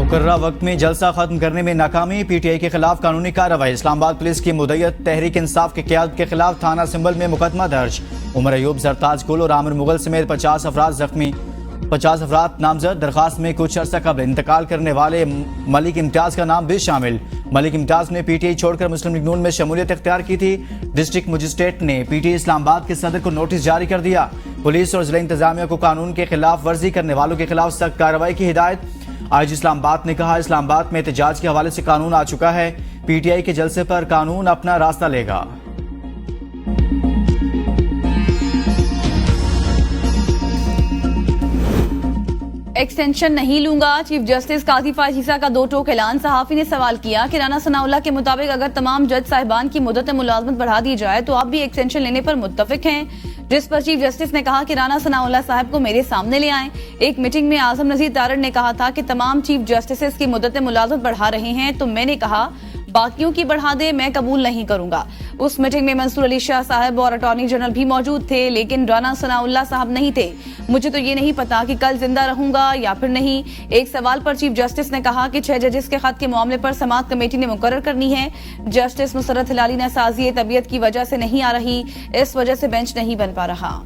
मुकर्ररा वक्त में जलसा खत्म करने में नाकामी, पीटीआई के खिलाफ कानूनी कार्रवाई। इस्लामाबाद पुलिस की मुद्दत तहरीक इंसाफ की क़यादत के खिलाफ थाना सिंबल में मुकदमा दर्ज। उमर अयूब, जरताज गुल और आमिर मुगल समेत 50 अफराद जख्मी, 50 अफराद नामजद। दरखास्त में कुछ अर्सा कबल इंतकाल करने वाले मलिक इम्तियाज का नाम भी शामिल। मलिक इम्तियाज ने पीटीआई छोड़कर मुस्लिम लीग नून में शमूलियत इख्तियार की थी। डिस्ट्रिक्ट मजिस्ट्रेट ने पीटीआई इस्लामाबाद के सदर को नोटिस जारी कर दिया। पुलिस और जिला इंतजामिया को कानून के खिलाफ वर्जी करने वालों के खिलाफ सख्त कार्रवाई की हिदायत। आईजी इस्लामाबाद ने कहा, इस्लामाबाद में एहतजाज के हवाले से कानून आ चुका है, पीटीआई के जलसे पर कानून अपना रास्ता लेगा। एक्सटेंशन नहीं लूंगा, चीफ जस्टिस काजी फायज ईसा का दो टोक ऐलान। सहाफी ने सवाल किया कि राना सनाउल्लाह के मुताबिक अगर तमाम जज साहिबान की मुद्दत मुलाजमत बढ़ा दी जाए तो आप भी एक्सटेंशन लेने पर मुत्तफिक हैं, जिस पर चीफ जस्टिस ने कहा कि राना सनाउल्लाह साहब को मेरे सामने ले आएं। एक मीटिंग में आजम नजीर तारड़ ने कहा था कि तमाम चीफ जस्टिस की मुद्दत मुलाजमत बढ़ा रहे हैं, तो मैंने कहा बाकियों की बढ़ा दे, मैं कबूल नहीं करूंगा। उस मीटिंग में मंसूर अली शाह साहब और अटॉर्नी जनरल भी मौजूद थे, लेकिन राना सनाउल्लाह साहब नहीं थे। मुझे तो ये नहीं पता कि कल जिंदा रहूंगा या फिर नहीं। एक सवाल पर चीफ जस्टिस ने कहा कि 6 जजेस के खत के मामले पर समाअत कमेटी ने मुकर्रर करनी है। जस्टिस मुसर्रत हिलाली ने साजी तबीयत की वजह से नहीं आ रही, इस वजह से बेंच नहीं बन पा रहा।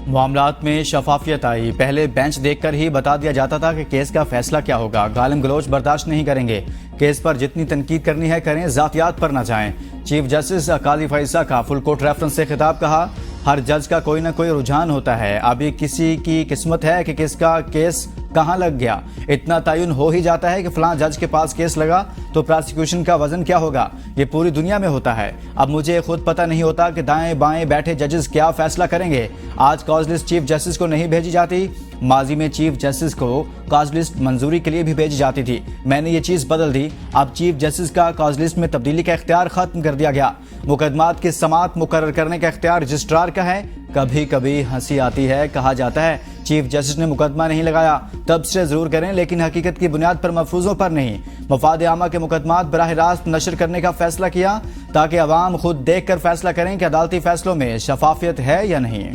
मामलात में शफाफियत आई। पहले बेंच देखकर ही बता दिया जाता था कि केस का फैसला क्या होगा। गालिम गलोच बर्दाश्त नहीं करेंगे। केस पर जितनी तनकीद करनी है करें, जातियात पर न जाएं। चीफ जस्टिस काजी फायज ईसा का फुल कोर्ट रेफरेंस से खिताब। कहा, हर जज का कोई ना कोई रुझान होता है। अभी किसी की किस्मत है कि किसका केस कहां लग गया। इतना तयन हो ही जाता है कि फलां जज के पास केस लगा तो प्रोसिक्यूशन का वजन क्या होगा। ये पूरी दुनिया में होता है। अब मुझे खुद पता नहीं होता कि दाएं बाएं बैठे जजेस क्या फैसला करेंगे। आज कॉज लिस्ट चीफ जस्टिस को नहीं भेजी जाती। माजी में चीफ जस्टिस को कॉज लिस्ट मंजूरी के लिए भी भेजी जाती थी। मैंने ये चीज बदल दी। अब चीफ जस्टिस का कॉज लिस्ट में तब्दीली का इख्तियार खत्म कर दिया गया। मुकदमात की समाअत मुकर्रर करने का इख्तियार रजिस्ट्रार का है। कभी कभी हंसी आती है, कहा जाता है चीफ जस्टिस ने मुकदमा नहीं लगाया, तबसरे जरूर करें लेकिन हकीकत की बुनियाद पर, महफूजों पर नहीं। मफाद आमा के मुकदमात बराह रास्त नशर करने का फैसला किया ताकि अवाम खुद देख कर फैसला करें कि अदालती फैसलों में शफाफियत है या नहीं।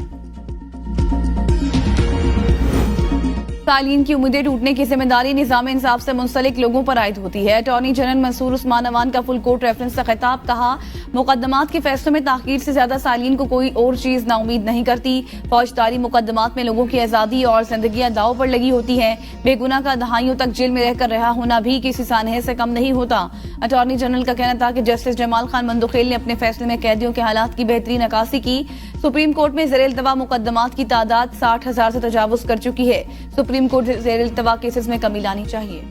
तालीम की उम्मीदें टूटने की जिम्मेदारी निज़ाम इंसाफ से मुंसलिक लोगों पर आयद होती है। अटॉर्नी जनरल मंसूर उस्मान अवान का फुल कोर्ट रेफरेंस से खिताब। कहा, मुकदमात के फैसलों में ताखीर से ज्यादा सालीन को कोई और चीज नाउमीद नहीं करती। फौजदारी मुकदमात में लोगों की आजादी और जिंदगियां दाव पर लगी होती हैं। बेगुनाह का दहाइयों तक जेल में रहकर रहा होना भी किसी सानहे से कम नहीं होता। अटॉर्नी जनरल का कहना था कि जस्टिस जमाल खान मंदुखेल ने अपने फैसले में कैदियों के हालात की बेहतरीन अक्कासी की। सुप्रीम कोर्ट में ज़ेर इल्तवा मुकदमात की तादाद 60,000 से तजावुज कर चुकी है। सुप्रीम कोर्ट ज़ेर इल्तवा केसेस में कमी लानी चाहिए।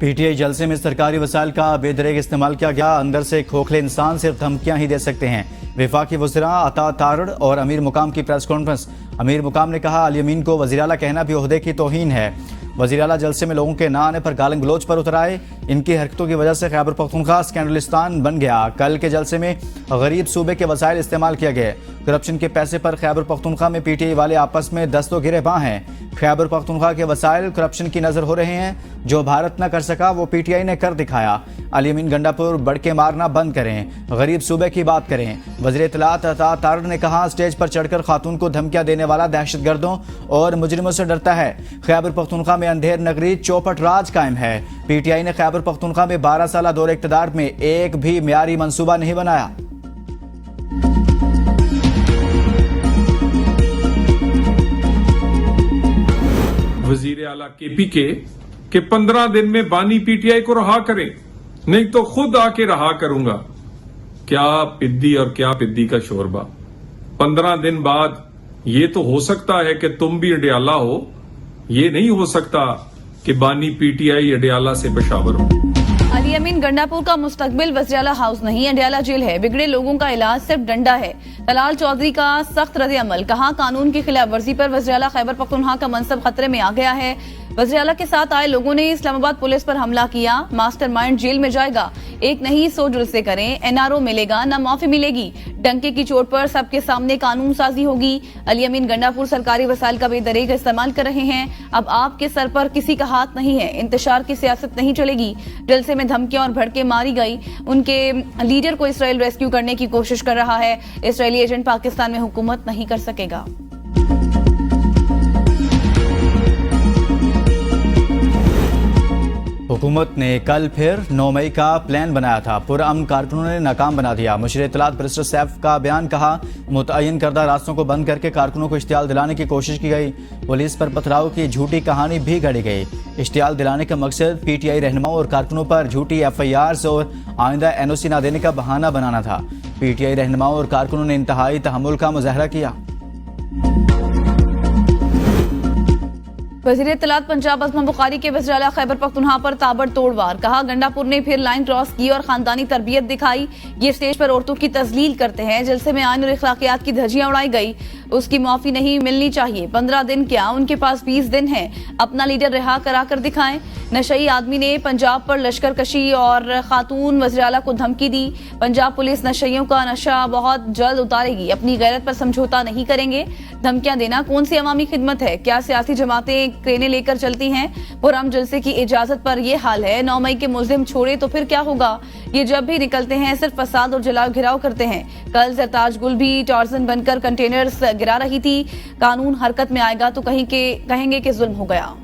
पीटीआई जलसे में सरकारी वसाइल का बेदरेग इस्तेमाल किया गया। अंदर से खोखले इंसान सिर्फ धमकियां ही दे सकते हैं। वफाकी वज़ीरा अता तारड़ और अमीर मुकाम की प्रेस कॉन्फ्रेंस। अमीर मुकाम ने कहा, अल यमीन को वज़ीर आला कहना भी ओहदे की तौहीन है। वज़ीर आला जलसे में लोगों के ना आने पर गालिम गलोच पर उतर आए। इनकी हरकतों की वजह से खैबर पख्तूनख्वा स्कैंडलिस्तान बन गया। कल के जलसे में गरीब सूबे के वसाइल इस्तेमाल किए गए। करप्शन के पैसे पर खैबर पख्तूनख्वा में पीटीआई वाले आपस में दस्तों गिरेबां हैं। खैबर पख्तूनख्वा के वसाइल करप्शन की नजर हो रहे हैं। जो भारत न कर सका वो पीटीआई ने कर दिखाया। अल यमीन गंडापुर बढ़के मारना बंद करें, गरीब सूबे की बात करें। वज़ीर इत्तलात अता तारड़ ने कहा, स्टेज पर चढ़कर खातून को धमकियां देने वाला दहशतगर्दों और मुजरिमों से डरता है। खैबर पख्तूनख्वा में अंधेर नगरी चौपट राज कायम है। पीटीआई ने खैबर पख्तूनख्वा में 12 साल दौरे इक़्तिदार में एक भी मियारी मंसूबा नहीं बनाया। वजीर आला केपी के 15 दिन में बानी पीटीआई को रहा करें, नहीं तो खुद आके रहा करूंगा। क्या पिद्दी और क्या पिद्दी का शोरबा। 15 दिन बाद ये तो हो सकता है कि तुम भी अडियाला हो, ये नहीं हो सकता कि बानी पीटीआई अडियाला से पेशावर हो। अलीमीन गंडापुर का मुस्तकबिल वज़ीर-ए-आला हाउस नहीं, अंडियाला जेल है। बिगड़े लोगों का इलाज सिर्फ डंडा है। तलाल चौधरी का सख्त रद्द-ए-अमल, कहा कानून की खिलाफ वर्जी पर वज़ीर-ए-आला खैबर पख्तूनख्वा का मनसब खतरे में आ गया है। वज़ीर-ए-आला के साथ आए लोगों ने इस्लामाबाद पुलिस पर हमला किया। मास्टरमाइंड जेल में जाएगा, एक नहीं 100 जुल्से करें, एनआरओ मिलेगा न माफी मिलेगी। डंके की चोट पर सबके सामने कानून साजी होगी। अलीमीन गंडापुर सरकारी वसाइल का बेदरीग इस्तेमाल कर रहे हैं। अब आपके सर पर किसी का हाथ नहीं है। इंतशार की सियासत नहीं चलेगी। जलसे में धमकियां और भड़के मारी गई। उनके लीडर को इसराइल रेस्क्यू करने की कोशिश कर रहा है। इसराइली एजेंट पाकिस्तान में हुकूमत नहीं कर सकेगा। हुकूमत ने कल फिर 9 मई का प्लान बनाया था, पुरअमन कारकुनों ने नाकाम बना दिया। मुशीर इत्तलात बैरिस्टर सैफ का बयान, कहा मुतय्यन करदा रास्तों को बंद करके कारकुनों को इश्तियाल दिलाने की कोशिश की गई। पुलिस पर पथराव की झूठी कहानी भी गढ़ी गई। इश्तियाल दिलाने का मकसद पीटीआई रहनुमाओं और कारकुनों पर झूठी FIRs और आइंदा NOC न देने का बहाना बनाना था। पीटीआई रहनुमाओं और कारकुनों ने इंतहाई तहम्मुल का मुजाहरा किया। वज़ीर इत्तलात पंजाब अज़मा बुखारी के वज़ीर-ए-आला खैबर पख्तूनख्वा पर ताबड़तोड़ वार, कहा गंडापुर ने फिर लाइन क्रॉस की और खानदानी तरबियत दिखाई। ये स्टेज पर औरतों की तजलील करते हैं। जलसे में आइन और इखलाकियात की धज्जियां उड़ाई गई। उसकी माफी नहीं मिलनी चाहिए। 15 दिन क्या, उनके पास 20 दिन हैं। अपना लीडर रिहा करा कर दिखाएं। नशई आदमी ने पंजाब पर लश्कर कशी और खातून वज़ीर-ए-आला को धमकी दी। पंजाब पुलिस नशइयों का नशा बहुत जल्द उतारेगी। अपनी गैरत पर समझौता नहीं करेंगे। धमकियां देना कौन सी अवामी खिदमत है? क्या सियासी जमातें क्रेनें लेकर चलती हैं? पुरअमन जलसे की इजाजत पर यह हाल है। 9 मई के मुल्जिम छोड़े तो फिर क्या होगा? ये जब भी निकलते हैं सिर्फ फसाद और जलाओ घिराव करते हैं। कल सरताज गुल भी टार्जन बनकर कंटेनर्स गिरा रही थी। कानून हरकत में आएगा तो कहेंगे कि जुल्म हो गया।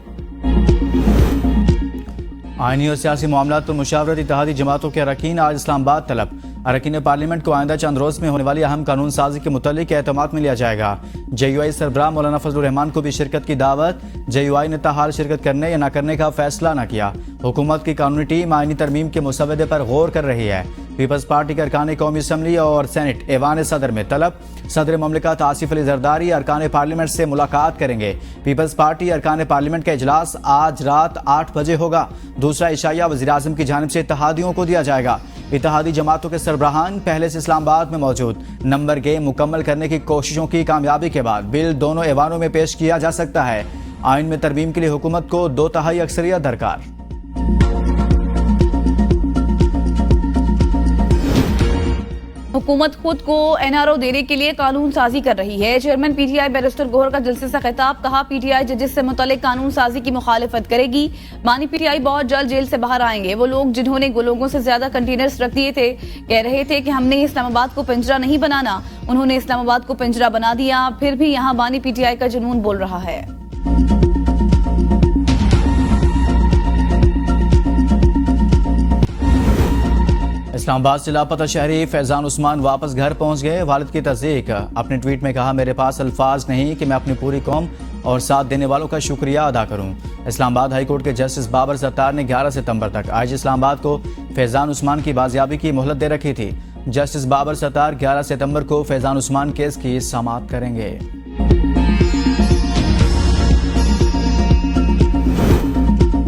आईनी और सियासी मामलात पर मुशावरत इत्तेहादी जमातों के अरकान आज इस्लामाबाद तलब। अरकान पार्लियामेंट को आइंदा चंद रोज में होने वाली अहम कानून साजी के मुतालिक एतमाद में लिया जाएगा। JUI सरबराह मौलाना फजलुर रहमान को भी शिरकत की दावत। JUI ने ताहाल शिरकत करने या न करने का फैसला न किया। हुकूमत की कानूनी टीम आईनी तरमीम के मुसवदे पर गौर कर रही है। पीपल्स पार्टी के अरकान कौमी असम्बली और सेनेट ऐवान सदर में तलब। सदर ममलिकत आसिफ अली जरदारी अरकान पार्लियामेंट से मुलाकात करेंगे। पीपल्स पार्टी अरकान पार्लियामेंट का इजलास आज रात 8 बजे होगा। दूसरा इशाया वज़ीर आज़म की जानिब से इत्तेहादियों को दिया जाएगा। इत्तेहादी जमातों के सरबराहान पहले से इस्लामाबाद में मौजूद। नंबर गेम मुकम्मल करने की कोशिशों की कामयाबी के बाद बिल दोनों ऐवानों में पेश किया जा सकता है। आइन में तरमीम के लिए हुकूमत को 2/3 अक्सरियत दरकार। हुकूमत खुद को NRO देने के लिए कानून साजी कर रही है। चेयरमैन PTI बैरिस्टर गोहर का जलसे से खिताब, कहा PTI जजेस से मुतल्लिक कानून साजी की मुखालिफत करेगी। बानी PTI बहुत जल्द जेल से बाहर आएंगे। वो लोग जिन्होंने लोगों से ज्यादा कंटेनर्स रख दिए थे, कह रहे थे कि हमने इस्लामाबाद को पिंजरा नहीं बनाना। उन्होंने इस्लामाबाद को पिंजरा बना दिया। फिर भी यहाँ बानी PTI का जुनून बोल रहा है। इस्लामाबाद से लापता शहरी फैजान उस्मान वापस घर पहुंच गए। वालिद की तस्दीक, अपने ट्वीट में कहा मेरे पास अल्फाज नहीं कि मैं अपनी पूरी कौम और साथ देने वालों का शुक्रिया अदा करूं। इस्लामाबाद हाई कोर्ट के जस्टिस बाबर सत्तार ने 11 सितंबर तक आज इस्लामाबाद को फैजान उस्मान की बाजियाबी की मोहलत दे रखी थी। जस्टिस बाबर सत्तार 11 सितंबर को फैजान उस्मान केस की समाअत करेंगे।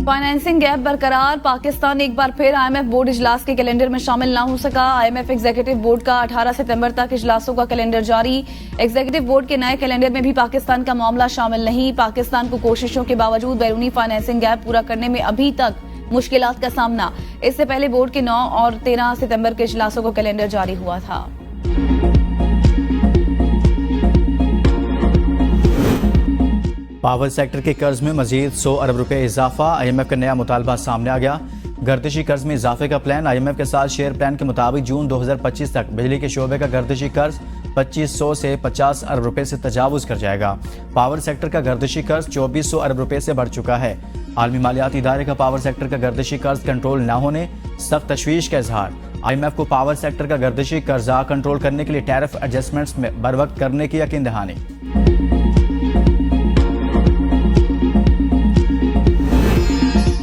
फाइनेंसिंग गैप बरकरार, पाकिस्तान एक बार फिर IMF बोर्ड इजलास के कैलेंडर में शामिल ना हो सका। IMF एग्जीक्यूटिव बोर्ड का 18 सितंबर तक इजलासों का कैलेंडर जारी। एग्जीक्यूटिव बोर्ड के नए कैलेंडर में भी पाकिस्तान का मामला शामिल नहीं। पाकिस्तान को कोशिशों के बावजूद बैरूनी फाइनेंसिंग गैप पूरा करने में अभी तक मुश्किलात का सामना। इससे पहले बोर्ड के 9 और 13 सितंबर के इजलासों का कैलेंडर जारी हुआ था। पावर सेक्टर के कर्ज में मजीद 100 अरब रुपए इजाफा। IMF का नया मुतालबा सामने आ गया। गर्दिशी कर्ज में इजाफे का प्लान। IMF के साथ शेयर प्लान के मुताबिक जून 2025 तक बिजली के शोबे का गर्दिशी कर्ज 2500 से 50 अरब रुपए से तजावुज कर जाएगा। पावर सेक्टर का गर्दिशी कर्ज 2400 अरब रुपए से बढ़ चुका है। आलमी मालियाती इदारे का पावर सेक्टर का गर्दिशी कर्ज कंट्रोल न होने सख्त तशवीश का इजहार। IMF को पावर सेक्टर का गर्दिशी कर्जा कंट्रोल करने के लिए टैरिफ एडजस्टमेंट्स में बर वक्त करने की यकीन दहानी।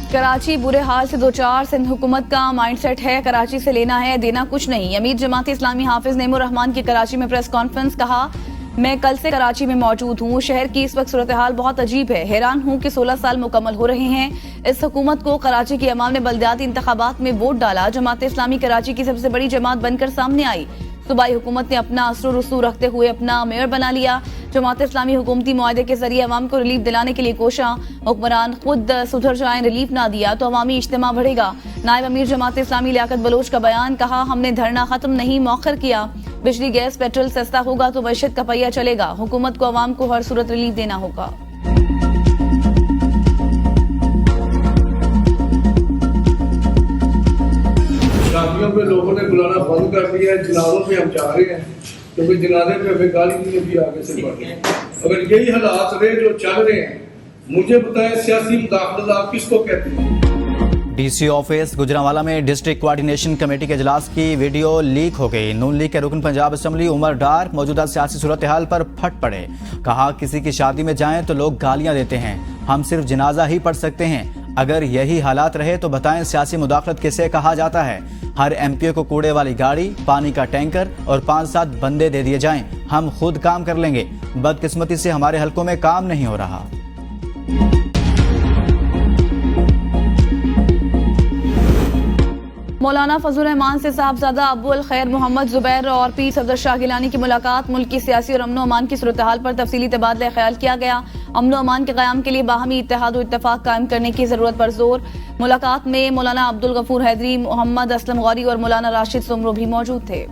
कराची बुरे हाल से 2-4, सिंध हुकूमत का माइंडसेट है कराची से लेना है देना कुछ नहीं। अमीर जमात इस्लामी हाफिज नेमुर रहमान की कराची में प्रेस कॉन्फ्रेंस, कहा मैं कल से कराची में मौजूद हूँ। शहर की इस वक्त सूरत हाल बहुत अजीब है। हैरान हूँ कि 16 साल मुकम्मल हो रहे हैं। इस हुकूमत को कराची की अवाम ने बल्दियाती इंतखाबात में वोट डाला। जमात इस्लामी कराची की सबसे बड़ी जमात बनकर सामने आई। सूबाई हुकूमत ने अपना असर रसूख रखते हुए अपना मेयर बना लिया। जमात इस्लामी हुकूमती मुआहदे के जरिए अवाम को रिलीफ दिलाने के लिए कोशा। हुक्मरान खुद सुधर जाएं, रिलीफ ना दिया तो अवामी इज्तिमा बढ़ेगा। नायब अमीर जमात इस्लामी लियाकत बलोच का बयान, कहा हमने धरना खत्म नहीं मौखर किया। बिजली गैस पेट्रोल सस्ता होगा तो मईशत का पहिया चलेगा। हुकूमत को अवाम को हर सूरत रिलीफ देना होगा। शादियों पे लोगों ने बुलाना बंद कर दिया है, जनाजों पे हम जा रहे हैं क्योंकि जनाजे पे हमें गाली नहीं भी आगे से बढ़ रही है। अगर यही हालात रहे जो चल रहे हैं, मुझे बताएं सियासी मुदाखलत आप किसको कहते हैं? डीसी ऑफिस गुजरांवाला में डिस्ट्रिक्ट कोऑर्डिनेशन कमेटी के इजलास की वीडियो लीक हो गई। नून लीग के रुकन पंजाब असेंबली उमर डार मौजूदा सियासी सूरत हाल पर फट पड़े। कहा किसी की शादी में जाएं तो लोग गालियां देते हैं, हम सिर्फ जनाजा ही पढ़ सकते हैं। अगर यही हालात रहे तो बताएं सियासी मुदाखलत किसे कहा जाता है। हर एमपी को कूड़े वाली गाड़ी, पानी का टैंकर और 5-7 बंदे दे दिए जाएं, हम खुद काम कर लेंगे। बदकिस्मती से हमारे हलकों में काम नहीं हो रहा। मौलाना फजल रहमान से साहबजादा अब्दुल खैर मोहम्मद जुबैर और पीर सफदर शाह गिलानी की मुलाकात। मुल्क की सियासी और अमन अमान की सूरत हाल पर तफसीली तबादला ख्याल किया गया। अमन अमान के क़याम के लिए बाहमी इत्तेहाद और इत्तफाक कायम करने की जरूरत पर जोर। मुलाकात में मौलाना अब्दुल गफूर हैदरी, मोहम्मद असलम गौरी और मौलाना राशिद सुमरो भी मौजूद थे।